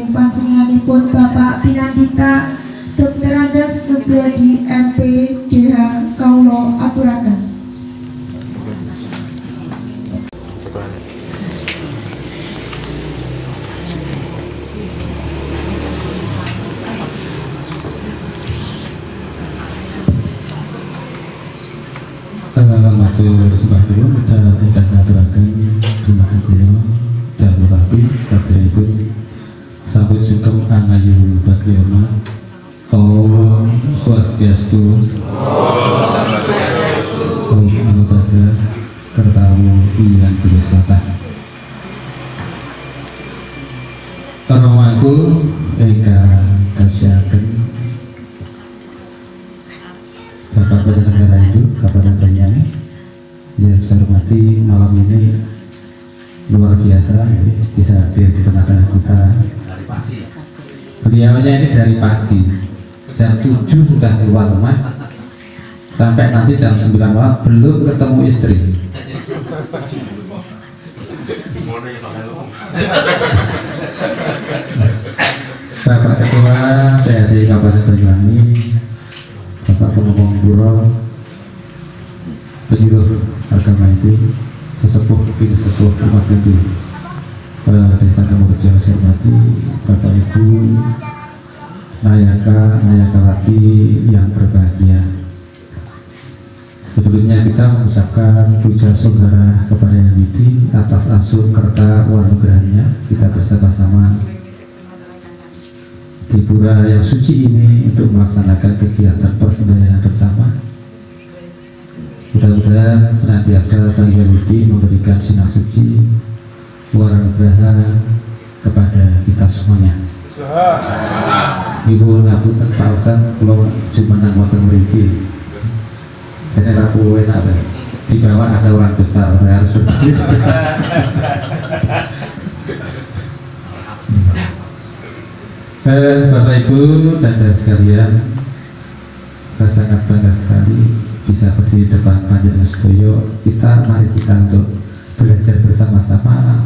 saking panjenenganipun Bapak Pinanggita Dr. Andes Subriyadi MP DH Kaulo aturaken. Matur sembah kula kita ingkang ngaturaken dumateng kula dawuh rapi kadheripun sampun sugeng angayu bagyana Om Swastiastu Om Anubhadra Kertawu Iyang Dirusatan Romaku ingkang kasyaken Bapak Penyelenggara itu Kabupaten Banyuwangi yang saya hormati, malam ini luar biasa ya, bisa hadir di tengah-tengah kita. Beliaunya ini dari pagi jam 7 sudah keluar rumah sampai nanti jam 9 malam belum ketemu istri. Bapak Ketua PRD Kabupaten Banyuwangi, Bapak Pemukul Puro, penyuluh agama itu, sesepuh umat itu, Desa Kamurjo saya hormati, Bapak Ibu, Nayakawati yang berbahagia. Sebelumnya kita mengucapkan puja saudara kepada Yang Widi atas asuh kerta wanugerahnya. Kita bersama-sama di pura yang suci ini untuk melaksanakan kegiatan persembahyangan bersama. Mudah-mudahan senantiasa Sang Hyang Widi memberikan sinar suci waranugraha kepada kita semuanya. Ibu ngapunten Pak Ustaz, kula jumeneng wonten mriki. Jadi aku enak deh. Di bawah ada orang besar, saya harus berdiri. Bapak Ibu dan saudara sekalian, saya sangat bangga sekali bisa berdiri di depan panjenengan sedaya. Mari kita untuk belajar bersama-sama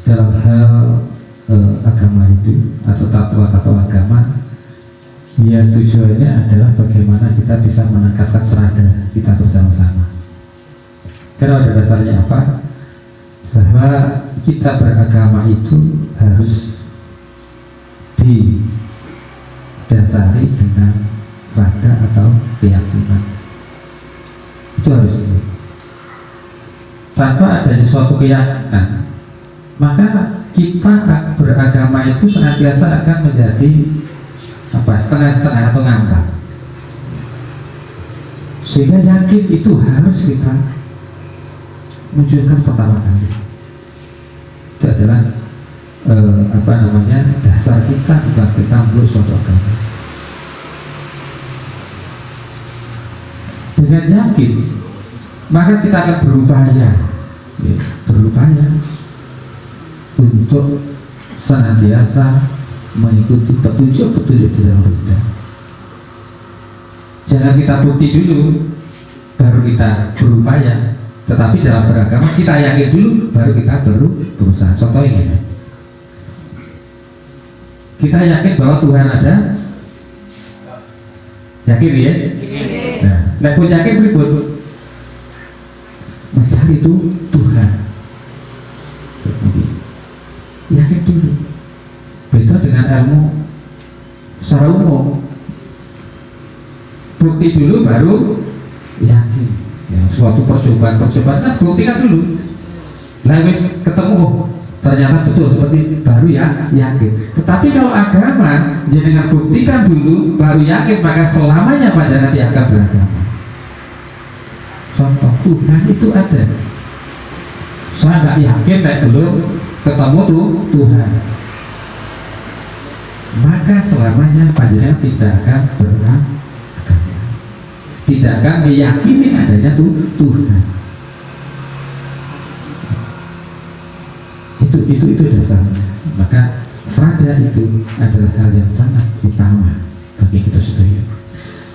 dalam hal agama itu atau tata agama. Ya, tujuannya adalah bagaimana kita bisa meningkatkan serada kita bersama-sama. Karena pada dasarnya apa? Bahwa kita beragama itu harus didasari dengan serada atau keyakinan. Itu harus tanpa adanya suatu keyakinan, maka kita beragama itu senantiasa akan menjadi setengah-setengah atau ngambang. Sehingga yakin itu harus kita munculkan pertama kali. Itu adalah dasar kita bukan kita meluk suatu agama. Dengan yakin maka kita akan berupaya untuk senantiasa mengikuti petunjuk-petunjuk di dalam Buddha. Jangan kita bukti dulu baru kita berupaya, tetapi dalam beragama kita yakin dulu baru kita berusaha. Contohnya ini, kita yakin bahwa Tuhan ada, yakin ya? Nah, pun yakin berikut mencari itu Tuhan, yakin dulu. Beda dengan ilmu secara umum, bukti dulu baru yakin. Ya, suatu percobaan kan buktikan dulu. Nah, wis ketemu ternyata betul seperti baru ya yakin. Tetapi kalau agama jangan buktikan dulu baru yakin, maka selamanya pada nanti akan beragama. Contoh Tuhan itu ada. Saya nggak yakin belum ketemu Tuhan, maka selamanya panjenengan tidak akan beragama, tidak akan meyakini adanya Tuhan. Itu dasarnya. Maka serada itu adalah hal yang sangat utama bagi kita sekalian.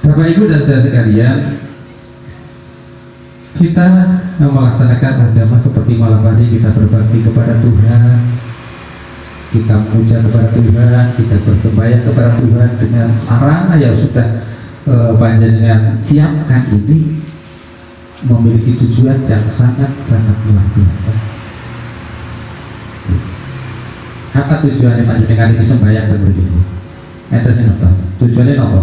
Bapak Ibu dan saudara sekalian, kita melaksanakan agama seperti malam hari kita berbakti kepada Tuhan, kita memuja kepada Tuhan, kita bersembahyang kepada Tuhan dengan sarana yang sudah panjenengan siapkan ini memiliki tujuan yang sangat-sangat luar biasa. Apa tujuannya panjenengan ini sembahyang dan begitu? Ente sing nonton. Tujuannya apa?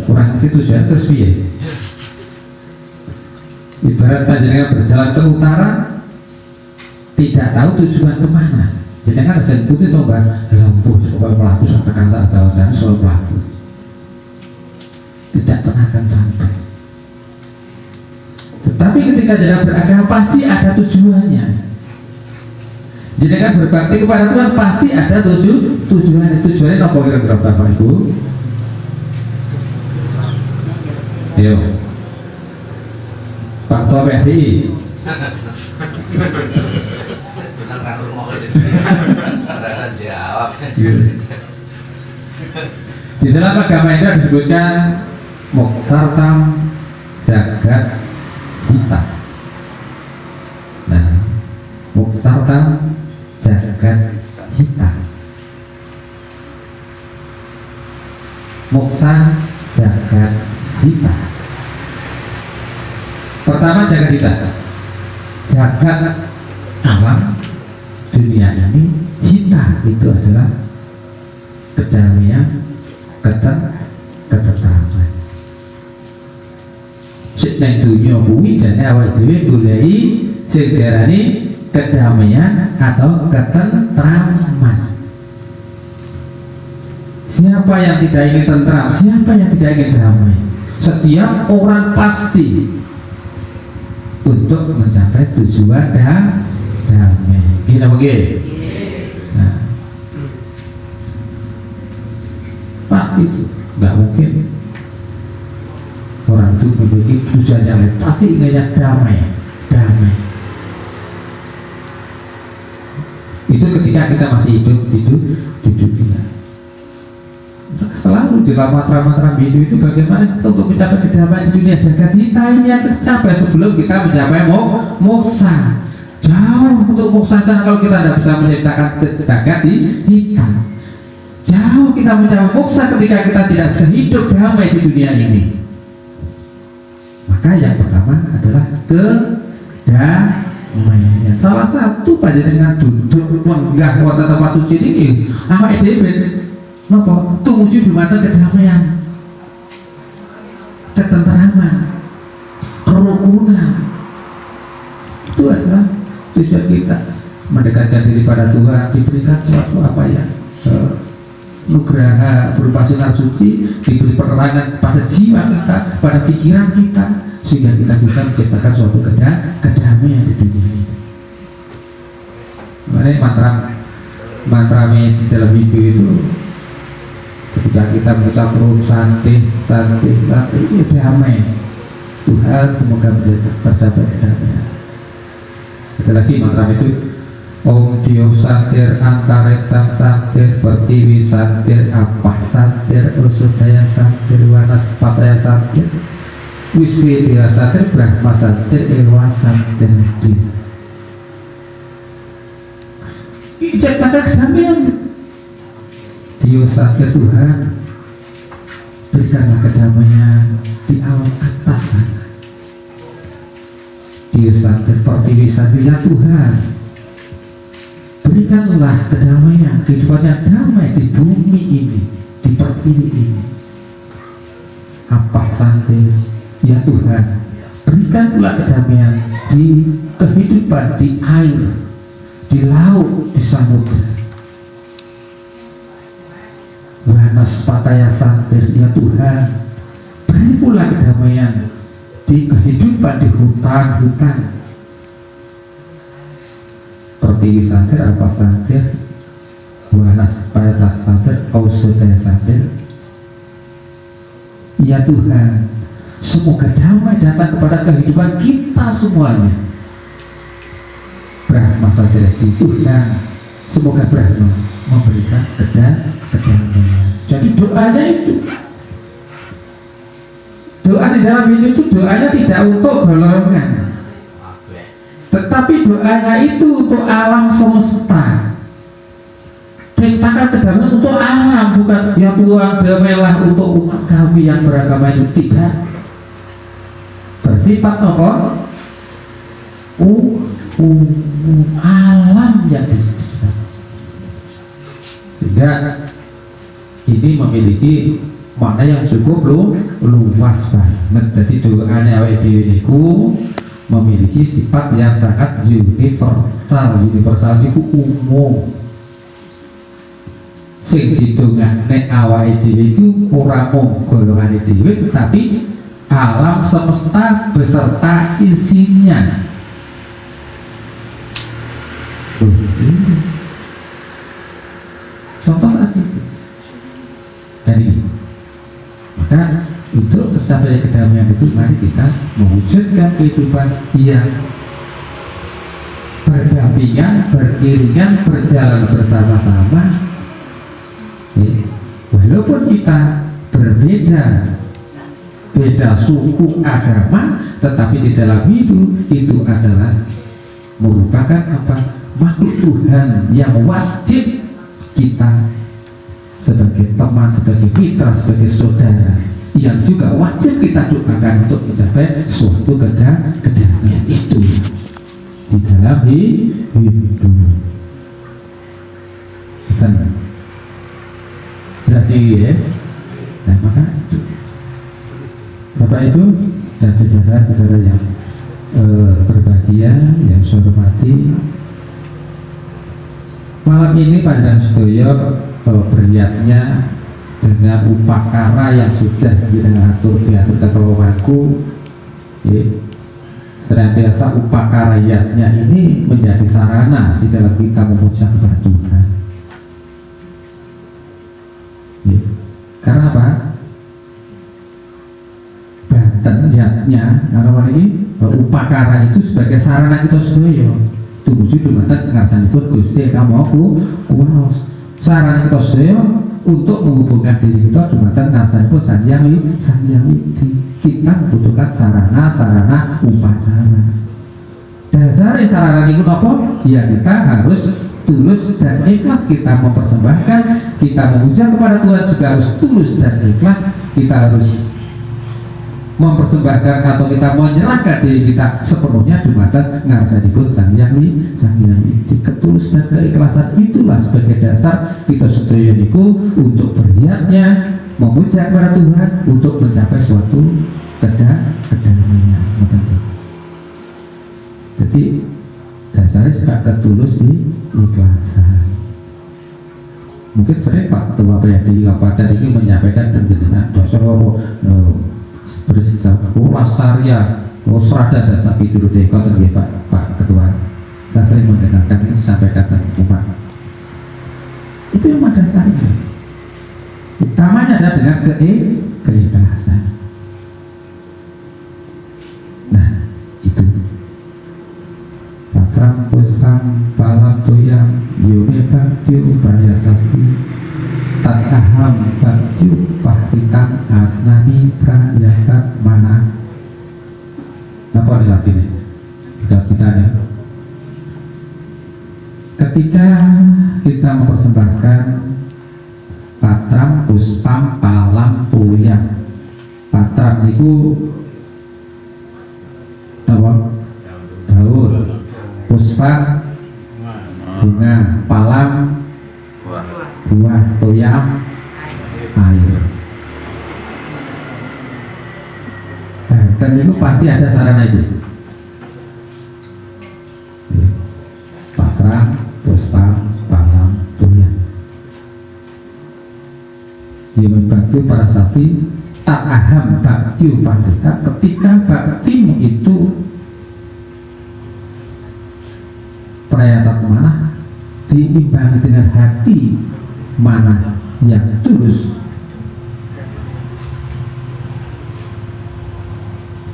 Kurang ngerti tujuan terus piye? Ibarat panjenengan berjalan ke utara, tidak tahu tujuan kemana. Jenengan ada putih toh mbak, lampu kalau melaku sampai kantor atau dan soal pelaku tidak pernah akan sampai. Tetapi ketika jenengan beragama pasti ada tujuannya. Jenengan berbakti kepada Tuhan pasti ada tujuannya. Tujuannya apa kira-kira Bapak Ibu? Ayo, Pak Tua PRI. Di dalam agama itu disebutkan moksartam jagat hita. Nah, moksartam jagat hita. Moksa jagat hita. Pertama jagat hita. Jagat alam dunia ini, hita itu adalah kedamaian, ketetapan. Sing nang dunya kuwi jane awake dhewe goleki sing diarani kedamaian atau ketentraman. Siapa yang tidak ingin tentram? Siapa yang tidak ingin damai? Setiap orang pasti untuk mencapai tujuan damai. Gini begitu. Nah, pasti itu nggak mungkin orang itu memiliki tujuan yang lain. Pasti ingatnya damai. Itu ketika kita masih hidup di dunia. Selalu di mantra-mantra Hindu itu bagaimana kita untuk mencapai kedamaian di dunia jagat hita ini yang tercapai sebelum kita mencapai moksa. Jauh untuk moksa kalau kita tidak bisa menciptakan jagat hita. Jauh kita mencapai moksa ketika kita tidak bisa hidup damai di dunia ini. Maka yang pertama adalah kedamaian. Salah satu panjenengan duduk menggah wonten tempat suci ini awake dhewe napa tumuju dumateng kedamaian, ketentraman, kerukunan. Itu adalah tujuan kita mendekatkan diri pada Tuhan, diberikan suatu apa ya nugraha berupa sinar suci, diberi penerangan pada jiwa kita, pada pikiran kita, sehingga kita bisa menciptakan suatu kedamaian di dunia ini. Makanya mantra di dalam Hindu itu ketika kita mengucap Om Santi itu damai. Tuhan semoga tercapai kedamaian. Ada lagi mantra itu Om Dio Santir Antarik Sam Santir Pertiwi Santir Apah Santir Ursudaya Santir Wanas Pataya Santir Wiswidya Santir Brahma Santir Ewa Santir ciptakan kedamaian. Dio Santir Tuhan, berikanlah kedamaian di alam atas sana. Dio Santir Pertiwi Santir ya Tuhan, berikanlah kedamaian, kehidupan yang damai di bumi ini, di pertiwi ini. Apa Santir ya Tuhan, berikanlah kedamaian di kehidupan di air, di laut, di samudra. Wanas Pataya Santir ya Tuhan, beri pula kedamaian di kehidupan di hutan-hutan. Pertiwi Santir Apa Santir Wanas Pataya Santir Ausudaya Santir ya Tuhan, semoga damai datang kepada kehidupan kita semuanya. Brahma Santir Tuhan, semoga Brahma memberikan kedamaian. Jadi doanya itu, doa di dalam hidup itu doanya tidak untuk golongan, tetapi doanya itu untuk alam semesta. Ciptakan kedamaian untuk alam, bukan ya Tuhan damailah untuk umat kami yang beragama itu, tidak. Bersifat apa? Alam yang disebutkan. Sehingga ini memiliki makna yang cukup luas banget. Jadi doanya awake dhewe niku memiliki sifat yang sangat universal. Universal itu umum. Sing didongakne awake dhewe iku ora mung golongane dhewe, tetapi alam semesta beserta isinya. Contoh lagi. Jadi, maka untuk tercapai kedamaian itu mari kita mewujudkan kehidupan yang berdampingan, beriringan, berjalan bersama-sama. Walaupun kita berbeda, beda suku agama, tetapi di dalam hidup itu adalah merupakan apa? Makhluk Tuhan yang wajib kita sebagai teman, sebagai mitra, sebagai saudara, yang juga wajib kita doakan untuk mencapai suatu kedamaian itu di dalam hidup. Jelas ya. Nah, maka Bapak Ibu dan saudara-saudara yang berbahagia, yang saya hormati, malam ini Panjenengan sedaya beriatnya dengan upakara yang sudah diaturkan kelompokku, senantiasa upakaryatnya ini menjadi sarana di dalam kita memuja kepada Tuhan. Karena apa? Bantennya karena ini upakara itu sebagai sarana kita sedaya tumuju dumateng ngarsanipun Gusti kamu aku kuwaos. Sarana kita sedaya untuk menghubungkan diri kita dumateng ngarsanipun Sang Hyang Widi. Kita membutuhkan sarana upacara. Dasar sarana niku napa? Ya kita harus tulus dan ikhlas kita mempersembahkan, kita memuja kepada Tuhan juga harus tulus dan ikhlas. Kita harus mempersembahkan atau kita menyerahkan diri kita sepenuhnya dumateng ngarsanipun Sang Hyang Widi. Ketulus dan keikhlasan itulah sebagai dasar kita sedaya niku untuk berniatnya memuja kepada Tuhan untuk mencapai suatu kedamaian. Jadi dasarnya sudah tertulus di ikhlasan. Mungkin sering Pak Ketua PRD Kabupaten ini menyampaikan dengan dasar bersikap lasarya, serada dan sapi turut deko terlebih Pak Ketua. Saya sering mendengarkan ini sampai kata umat. Itu yang dasarnya. Utamanya adalah dengan keikhlasan. Nah, itu. Patram puspam palam toyam yume bhakyu prayasasti tat aham bhakyu pahritam asnami prayakat mana. Apa arti ini? Kita ya. Ketika kita mempersembahkan patram puspam palam toyam, patram itu apa? Daun, puspa bunga, palam buah, toyam air. Dan itu pasti ada sarana itu. Patram, puspa, palam, toyam. Dia membantu para sakti tak aham bakti upandita. Ketika baktimu itu perayaan mana diimbangi dengan hati mana yang tulus,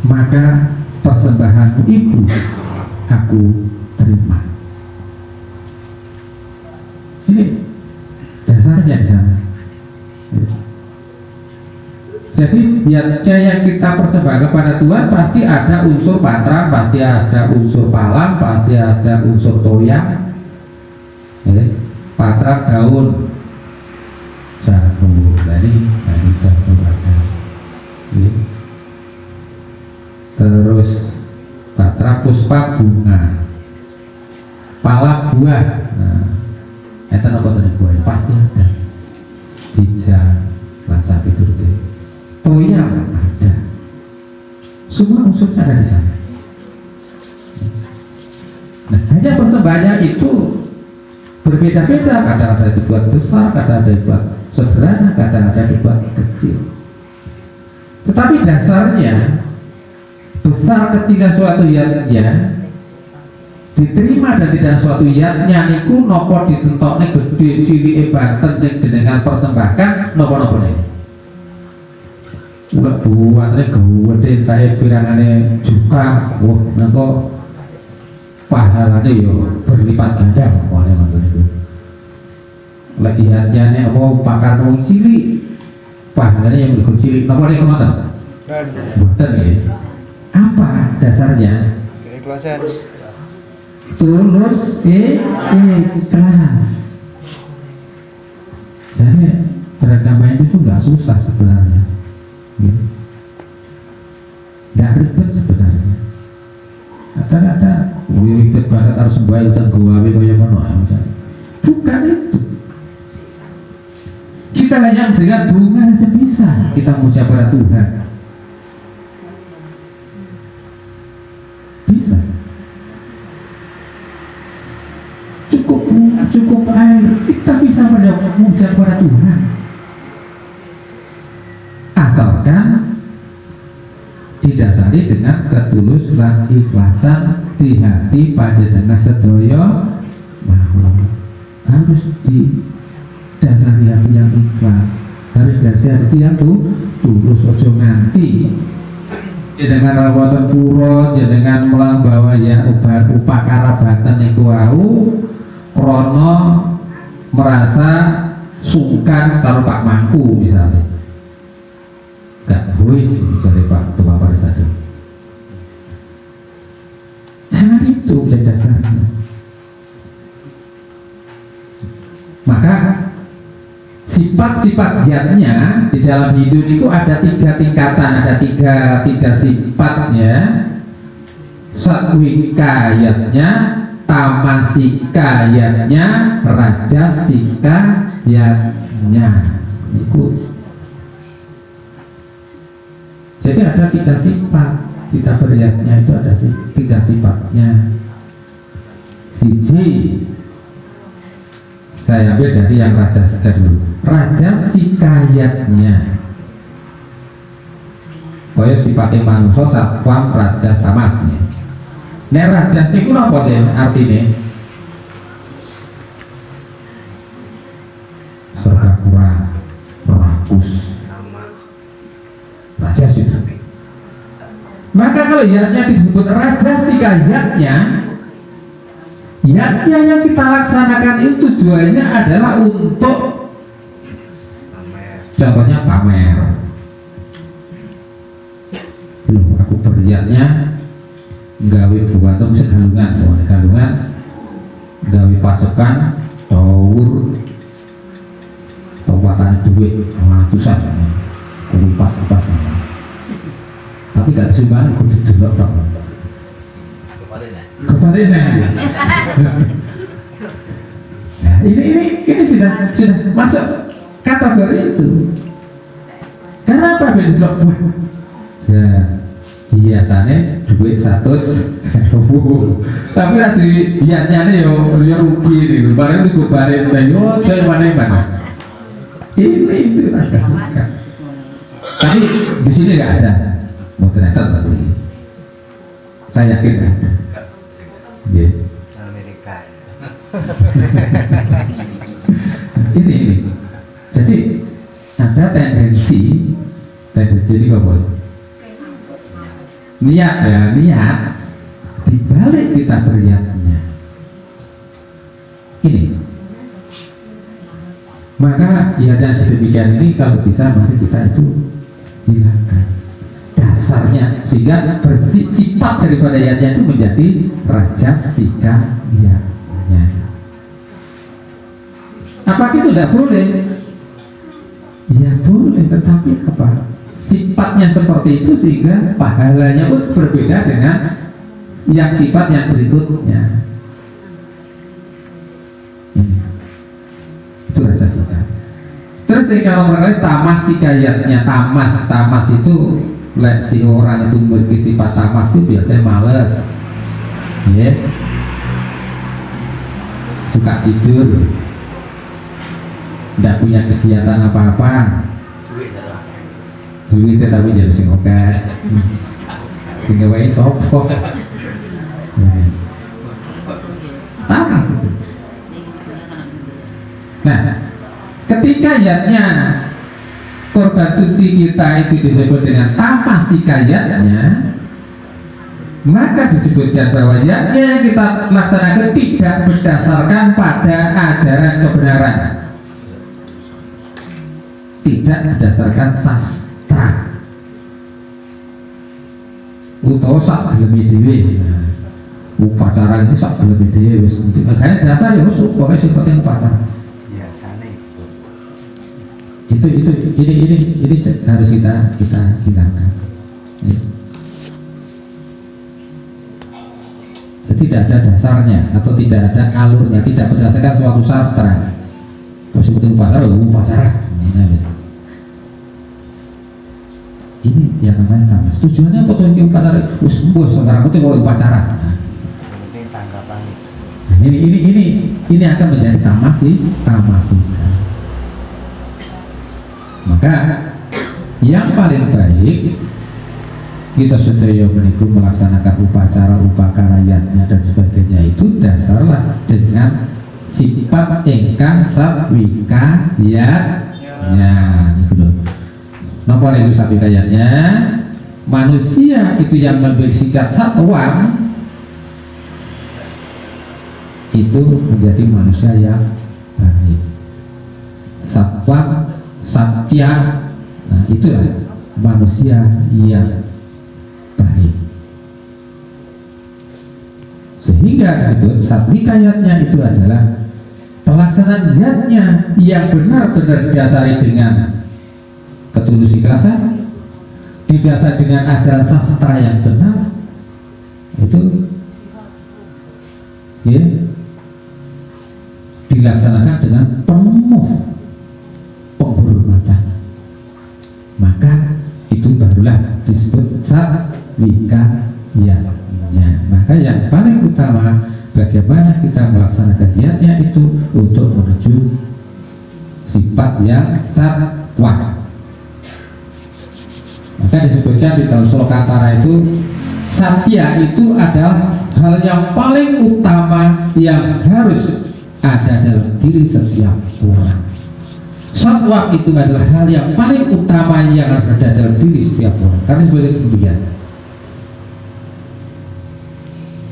maka persembahanmu itu aku terima. Ini dasarnya di sana. Jadi niatnya yang kita persembahkan kepada Tuhan pasti ada unsur patra, pasti ada unsur palang, pasti ada unsur toyang. Patra daun jagung, dari jagung ada. Terus patra puspa bunga, pala buah. Nah, itu apa tadi buah? Pasti ada. Hijau, rasa itu. Toyang ada. Semua unsurnya ada di sana. Nah, hanya persembahannya itu berbeda-beda. Kadang ada dibuat besar, kadang ada dibuat sederhana, kadang ada dibuat kecil. Tetapi dasarnya besar kecilnya suatu yatnya diterima dan tidak suatu yatnya niku nopo ditentokne gede ciwike banten sing jenengan persembahkan nopo-nopo nih. Udah buatnya gede kayak pirangane juta, wah nengko pahalanya yo berlipat ganda, wah nengko itu. Lagi hatiannya oh pakar wong cilik, pahalanya yang lebih cilik, nopo nih kemana? Bukan ya? Apa dasarnya? Keikhlasan. Tulus ikhlas. Jadi beragama itu nggak susah sebenarnya. Nggak ribet sebenarnya. Ada ribet banget harus sembahyang dan gawe kaya mana. Bukan itu. Kita hanya dengan bunga saja bisa kita mengucap pada Tuhan. Bisa. Cukup bunga, cukup air, kita bisa mengucap pada Tuhan. Asalkan didasari dengan ketulusan ikhlasan di hati panjenengan sedaya makhluk. Harus didasari hati yang ikhlas, harus didasari hati yang tulus. Ojo nganti dengan rawatan pura, dengan melambawa ya upakara batan iku wau krono merasa sungkan kalau Pak Mangku misalnya. Gak boleh misalnya Pak Ketua Parisade. Jangan itu yang dasarnya. Maka sifat-sifat jatnya di dalam hidup itu ada 3 tingkatan, ada tiga sifatnya. Satwikayatnya, tamasikayatnya, rajasikayatnya. Itu. Jadi ada 3 sifat kita beriatnya itu ada 3 sifatnya. Siji, saya ambil dari yang raja sika dulu. Raja sikayatnya, kaya sifatnya manusia satwam raja tamasnya. Nek raja itu apa sih artinya? Serba kurang, rakus. Raja itu. Maka kalau yatnya disebut raja sikayatnya, yatnya yang kita laksanakan itu tujuannya adalah untuk contohnya pamer. Loh, aku beriatnya gawe buatung segalungan, gawe pasukan, tawur, tawatan duit, ratusan, kulipas apa? Tapi gak sumbangan, aku didelok dong. Kepalanya. Nah, ini sudah masuk kategori itu. Karena apa didelok? Ya, biasanya duit 100.000. Tapi nanti biasanya yo rugi nih. Barang dikubarin yo saya mana. Ini itu aja suka. Tapi di sini nggak ada. Mau ternyata tapi saya yakin ada. Yeah. Amerika. ini. Jadi ada tendensi ini apa? Niat dibalik kita beriatnya. Ini. Maka ya dan sedemikian ini kalau bisa mari kita itu hilangkan dasarnya, sehingga bersifat daripada yatnya itu menjadi rajasika yatnya. Apakah itu tidak boleh? Ya boleh, tetapi apa? Sifatnya seperti itu sehingga pahalanya pun berbeda dengan yang sifat yang berikutnya. Itu rajasika. Terus kalau mereka tamas sikayatnya, tamas itu si orang itu memiliki sifat tamas itu biasanya males, ya, suka tidur, tidak punya kegiatan apa-apa, duit tapi jadi sing oke, sehingga wae sopo, tamas itu. Nah, ketika yatnya korban suci kita itu disebut dengan tamasika yatnya, maka disebutkan bahwa yatnya yang kita laksanakan tidak berdasarkan pada ajaran kebenaran, tidak berdasarkan sastra utawa sak geleme dhewe. Upacara ini sak geleme dhewe wis makanya dasar ya wis pokoke sing penting upacara. Ini harus kita hilangkan. Tidak ada dasarnya atau tidak ada alurnya, tidak berdasarkan suatu sastra. Terus seperti upacara. Ini yang namanya tamas. Tujuannya apa tuh yang upacara? Sembuh sekarang itu kalau upacara. Ini akan menjadi tamasika. Maka yang paling baik kita sedaya menikah melaksanakan upacara yatnya dan sebagainya itu dasarlah dengan sifat ingkang satwika yatnya. Napa itu satwika yatnya? Manusia itu yang bersikap satuan itu menjadi manusia yang baik. Satwa satya, nah itulah manusia yang baik. Sehingga disebut satwika yatnya itu adalah pelaksanaan yatnya yang benar-benar didasari dengan ketulus ikhlasan, didasari dengan ajaran sastra yang benar, itu ya, dilaksanakan dengan penuh penghormatan, maka itu barulah disebut satwika yatnya. Maka yang paling utama bagaimana kita melaksanakan yatnya itu untuk menuju sifat yang satwa. Maka disebutkan di dalam Sulokantara itu satya itu adalah hal yang paling utama yang harus ada dalam diri setiap orang. Satwa itu adalah hal yang paling utama yang ada dalam diri setiap orang. Karena sebagai kemudian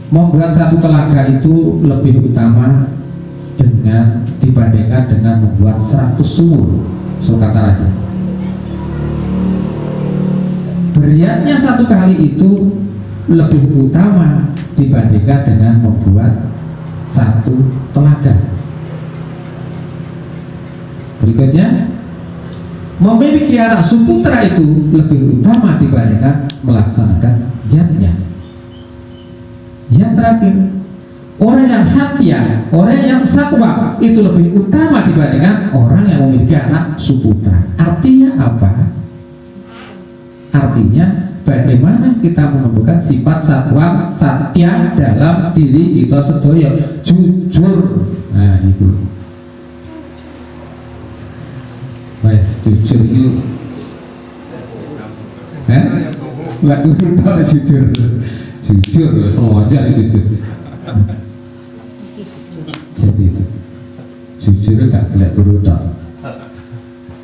membuat satu telaga itu lebih utama dibandingkan dengan membuat 100 sumur. Sulokantara aja. Beriatnya satu kali itu lebih utama dibandingkan dengan membuat satu telaga. Berikutnya, memiliki anak suputra itu lebih utama dibandingkan melaksanakan yatnya. Yang terakhir, orang yang satya, orang yang satwa itu lebih utama dibandingkan orang yang memiliki anak suputra. Artinya apa? Artinya bagaimana kita menemukan sifat satwa satya dalam diri kita sedaya, jujur. Nah itu mas jujur itu nggak dulu jujur semuanya jujur. Jadi itu jujur nggak boleh turun dong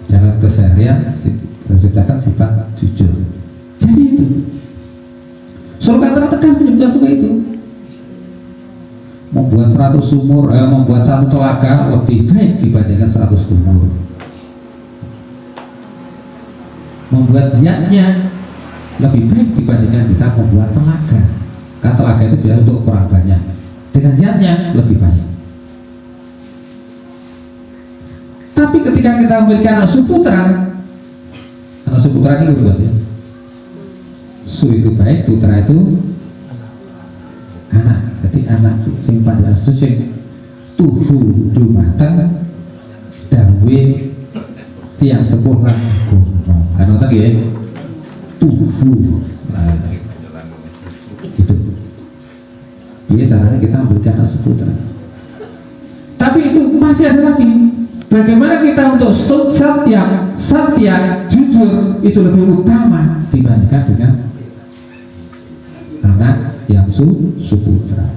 dalam keseharian, menciptakan sifat jujur. Jadi itu Sulokantara tekan menyebutkan seperti itu. Membuat 100 sumur, membuat satu telaga lebih baik dibandingkan 100 sumur. membuat niatnya lebih baik dibandingkan kita membuat telaga. Kan telaga itu biasa untuk orang banyak, dengan niatnya lebih baik. Tapi ketika kita memiliki anak suputra ini berbuat ya, su itu baik, putra itu anak. Jadi anak sing panjang sing tuhu dumateng dawe tiang sepuh lan gono. Ana ta nggih? Tuhu. Itu. Biasanya kita memberikan anak seputra. Tapi itu masih ada lagi. Bagaimana kita untuk satya, jujur itu lebih utama dibandingkan dengan anak yang suputra.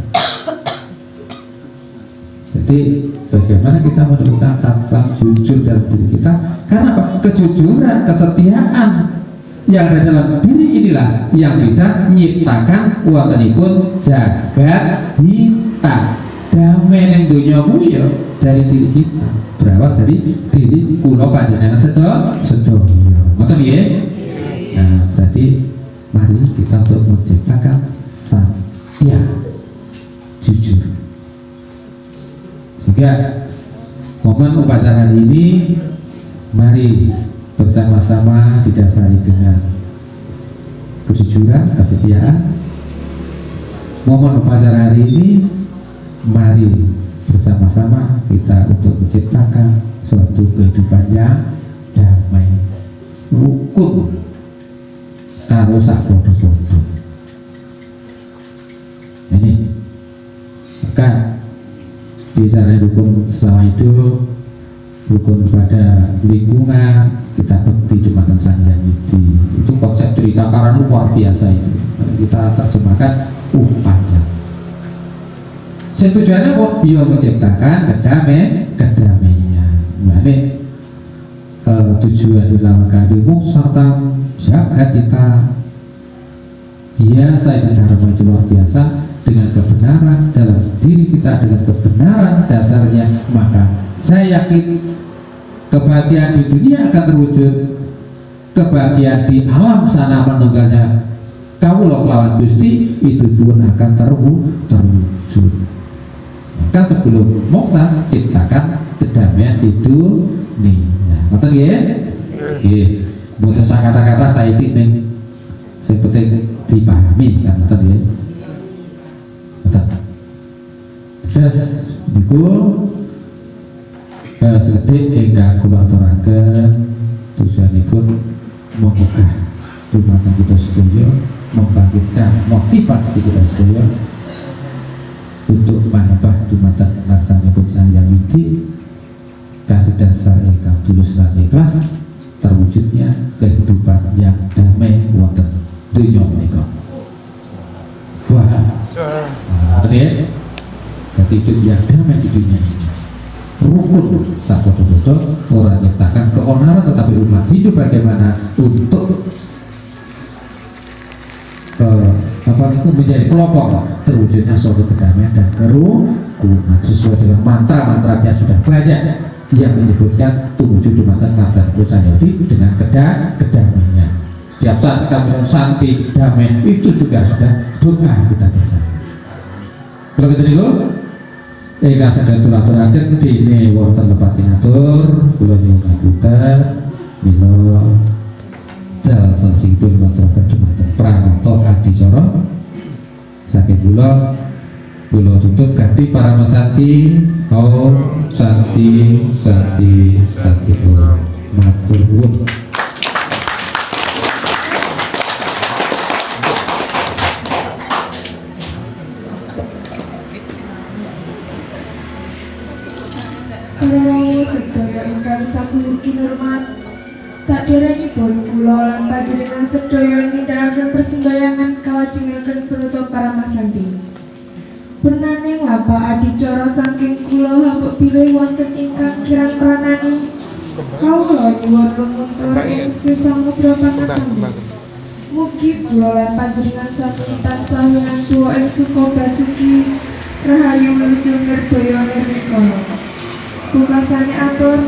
Jadi bagaimana kita menemukan satya jujur dalam diri kita? Karena apa? Kejujuran, kesetiaan yang ada dalam diri inilah yang bisa menciptakan wontenipun jagat hita. Damai ning donya kuwi ya dari diri kita, berawal dari diri kula panjenengan sedaya. Ngoten nggih? Nah, berarti mari kita untuk menciptakan satya jujur. Sehingga momen upacara hari ini mari bersama-sama didasari dengan kejujuran, kesetiaan. Momen upacara hari ini mari bersama-sama kita untuk menciptakan suatu kehidupan yang damai, rukun, karo sak podo-podo. Ini maka biasanya rukun selama itu rukun kepada lingkungan, kita bekti Jumatan Sang Hyang Widi. Itu konsep cerita karang luar biasa itu. Kita terjemahkan panjang. Tujuannya kok dia menciptakan kedamaian. Nah, tujuan dilamakan ilmu serta jagat kita. Ya, saya dharma itu luar biasa dengan kebenaran dalam diri kita, dengan kebenaran dasarnya, maka saya yakin kebahagiaan di dunia akan terwujud, kebahagiaan di alam sana menunggalnya kawula kelawan Gusti itu pun akan terwujud. Maka sebelum moksa ciptakan kedamaian di dunia. Ngoten nggih? Nggih. Mboten sak kata-kata saiki ning sing penting dipahami kan ngoten nggih. Ngoten. Terus niku sekedhik ingkang kula aturaken tujuanipun membuka dumateng kita sedaya, membangkitkan motivasi kita sedaya untuk menambah dumateng laksanipun Sang Hyang Widi kanthi dasar ingkang tulus lan ikhlas terwujudnya kehidupan yang damai wonten donya menika. Wah. Oke. Jadi hidup yang damai di dunia ini. Rukun sapodo-podo orang nyiptakan keonaran, tetapi umat hidup bagaimana untuk itu menjadi kelompok terwujudnya suatu kedamaian dan kerukunan sesuai dengan mantra-mantranya sudah banyak yang menyebutkan terwujud dumateng Sang Hyang Widi dengan kedamaian. Setiap saat kita bilang santi damai itu juga sudah doa kita bersama. Kalau kita dulu ingkang saged kula aturaken dene wonten lepat pinatur kula nyuwun ngapunten mila dalem singpun maturaken dumateng pranata adicara saking kula tutup kanthi Paramasanti Om Santi Santi Santi Om. Matur nuwun. Para sedaya ingkang sampun kinurmat, saderengipun kula lan panjenengan sedaya nindakaken persembahyangan kalajengaken penutup Paramasanti. Purnaning lapa adicara saking kula hambuk bilih wonten ingkang kirang pranani kawula nyuwun lumuntur ing sesamudra pangasanti. Mugi kula lan panjenengan sami tansah winantua ing suka basuki rahayu lucu nirbaya nirmikala. Pungkasane atur